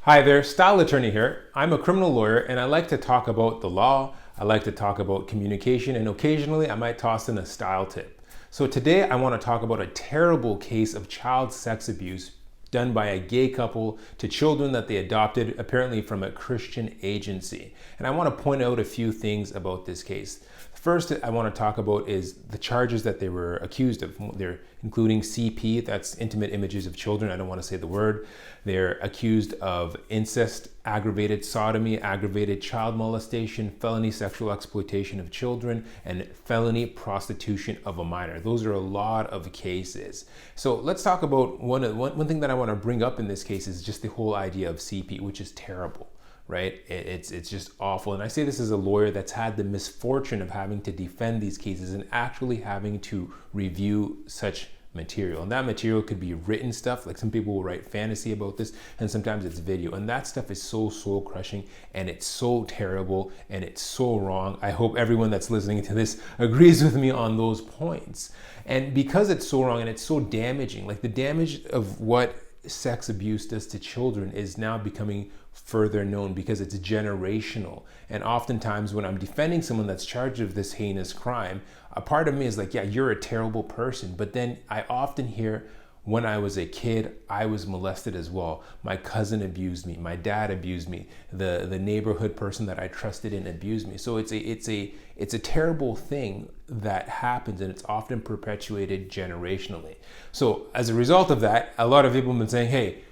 Hi there, Style Attorney here. I'm a criminal lawyer and I like to talk about the law, I like to talk about communication, and occasionally I might toss in a style tip. So today I want to talk about a terrible case of child sex abuse done by a gay couple to children that they adopted, apparently from a Christian agency. And I want to point out a few things about this case. First, I want to talk about is the charges that they were accused of. They're including CP, that's intimate images of children. I don't want to say the word. They're accused of incest, aggravated sodomy, aggravated child molestation, felony sexual exploitation of children, and felony prostitution of a minor. Those are a lot of cases. So let's talk about one thing that I want to bring up in this case is just the whole idea of CP, which is terrible. Right? It's just awful. And I say this as a lawyer that's had the misfortune of having to defend these cases and actually having to review such material. And that material could be written stuff, like some people will write fantasy about this, and sometimes it's video. And that stuff is so soul crushing and it's so terrible and it's so wrong. I hope everyone that's listening to this agrees with me on those points. And because it's so wrong and it's so damaging, like the damage of what sex abuse does to children is now becoming further known because it's generational. And oftentimes when I'm defending someone that's charged of this heinous crime, a part of me is like, yeah, you're a terrible person. But then I often hear, when I was a kid, I was molested as well. My cousin abused me. My dad abused me. The neighborhood person that I trusted in abused me. So it's a terrible thing that happens, and it's often perpetuated generationally. So as a result of that, a lot of people have been saying, hey,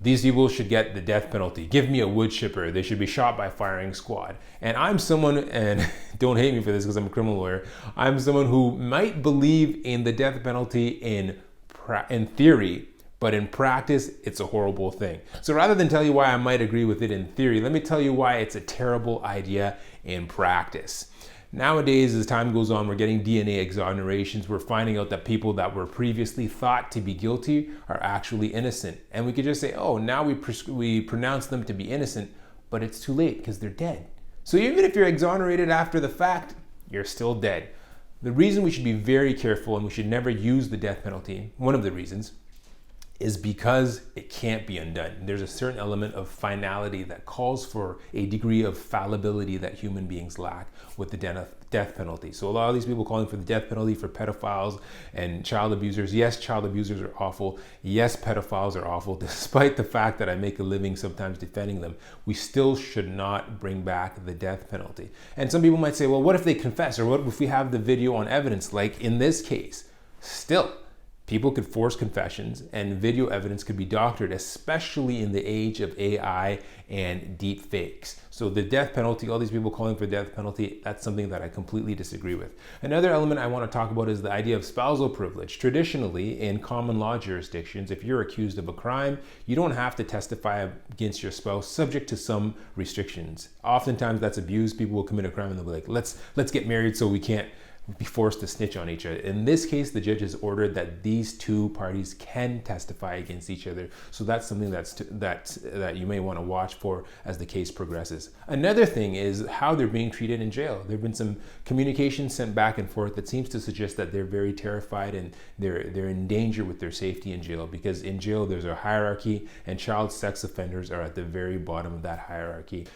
these people should get the death penalty. Give me a wood chipper. They should be shot by firing squad. And I'm someone, and don't hate me for this because I'm a criminal lawyer, I'm someone who might believe in the death penalty in theory, but in practice, it's a horrible thing. So rather than tell you why I might agree with it in theory, let me tell you why it's a terrible idea in practice. Nowadays, as time goes on, we're getting DNA exonerations. We're finding out that people that were previously thought to be guilty are actually innocent. And we could just say, oh, now we pronounce them to be innocent, but it's too late because they're dead. So even if you're exonerated after the fact, you're still dead. The reason we should be very careful and we should never use the death penalty, one of the reasons, is because it can't be undone. There's a certain element of finality that calls for a degree of fallibility that human beings lack with the death penalty. So a lot of these people calling for the death penalty for pedophiles and child abusers. Yes, child abusers are awful. Yes, pedophiles are awful. Despite the fact that I make a living sometimes defending them, we still should not bring back the death penalty. And some people might say, well, what if they confess? Or what if we have the video on evidence, like in this case? Still, people could force confessions and video evidence could be doctored, especially in the age of AI and deep fakes. So the death penalty, all these people calling for death penalty, that's something that I completely disagree with. Another element I want to talk about is the idea of spousal privilege. Traditionally, in common law jurisdictions, if you're accused of a crime, you don't have to testify against your spouse, subject to some restrictions. Oftentimes that's abused. People will commit a crime and they'll be like, let's get married so we can't be forced to snitch on each other. In this case, the judge has ordered that these two parties can testify against each other. So that's something that you may want to watch for as the case progresses. Another thing is how they're being treated in jail. There have been some communication sent back and forth that seems to suggest that they're very terrified and they're in danger with their safety in jail, because in jail there's a hierarchy and child sex offenders are at the very bottom of that hierarchy.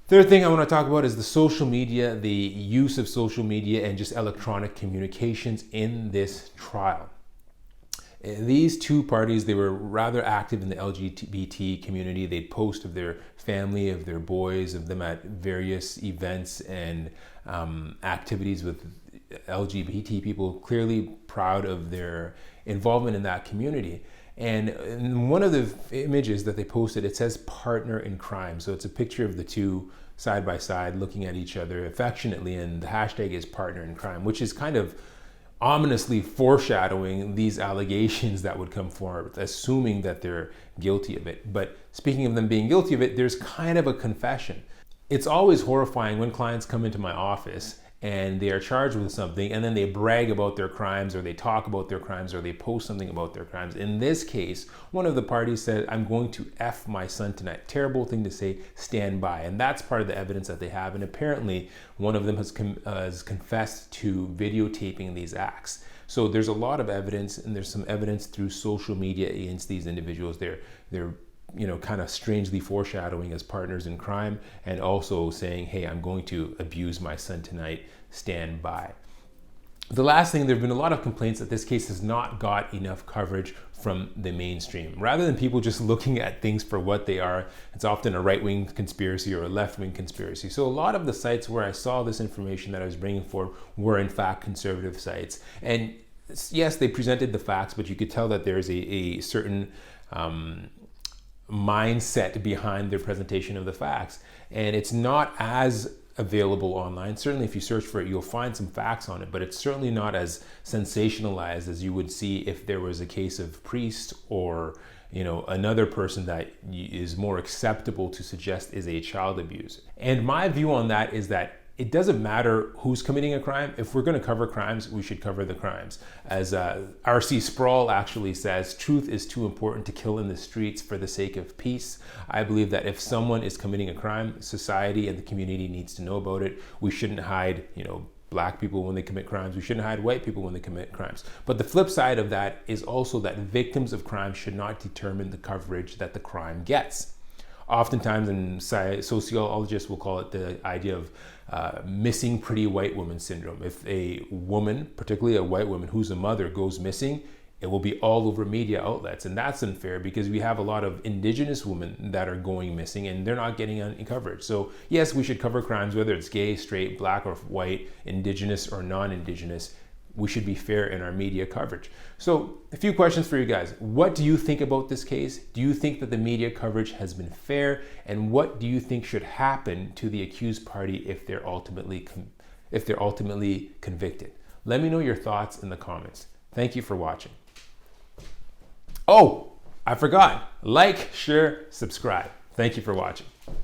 Third thing I want to talk about is the social media, the use of social media and just electronic communications in this trial. These two parties, they were rather active in the LGBT community. They'd post of their family, of their boys, of them at various events and activities with LGBT people, clearly proud of their involvement in that community. And in one of the images that they posted, it says partner in crime. So it's a picture of the two side by side looking at each other affectionately. And the hashtag is partner in crime, which is kind of ominously foreshadowing these allegations that would come forward, assuming that they're guilty of it. But speaking of them being guilty of it, there's kind of a confession. It's always horrifying when clients come into my office and they are charged with something and then they brag about their crimes or they talk about their crimes or they post something about their crimes. In this case, one of the parties said, I'm going to F my son tonight. Terrible thing to say, stand by. And that's part of the evidence that they have. And apparently one of them has confessed to videotaping these acts. So there's a lot of evidence, and there's some evidence through social media against these individuals. They're kind of strangely foreshadowing as partners in crime, and also saying, hey, I'm going to abuse my son tonight, stand by. The last thing, there have been a lot of complaints that this case has not got enough coverage from the mainstream. Rather than people just looking at things for what they are, it's often a right-wing conspiracy or a left-wing conspiracy. So a lot of the sites where I saw this information that I was bringing forward were in fact conservative sites. And yes, they presented the facts, but you could tell that there's a certain mindset behind their presentation of the facts. And it's not as available online. Certainly if you search for it, you'll find some facts on it, but it's certainly not as sensationalized as you would see if there was a case of priest or another person that is more acceptable to suggest is a child abuser. And my view on that is that it doesn't matter who's committing a crime. If we're going to cover crimes, we should cover the crimes. As R.C. Sproul actually says, truth is too important to kill in the streets for the sake of peace. I believe that if someone is committing a crime, society and the community needs to know about it. We shouldn't hide, Black people when they commit crimes. We shouldn't hide white people when they commit crimes. But the flip side of that is also that victims of crime should not determine the coverage that the crime gets. Oftentimes, and sociologists will call it the idea of missing pretty white woman syndrome. If a woman, particularly a white woman who's a mother, goes missing, it will be all over media outlets. And that's unfair because we have a lot of Indigenous women that are going missing and they're not getting any coverage. So yes, we should cover crimes, whether it's gay, straight, Black or white, Indigenous or non-Indigenous. We should be fair in our media coverage. So a few questions for you guys. What do you think about this case? Do you think that the media coverage has been fair? And what do you think should happen to the accused party if they're ultimately convicted? Let me know your thoughts in the comments. Thank you for watching. Oh, I forgot. Like, share, subscribe. Thank you for watching.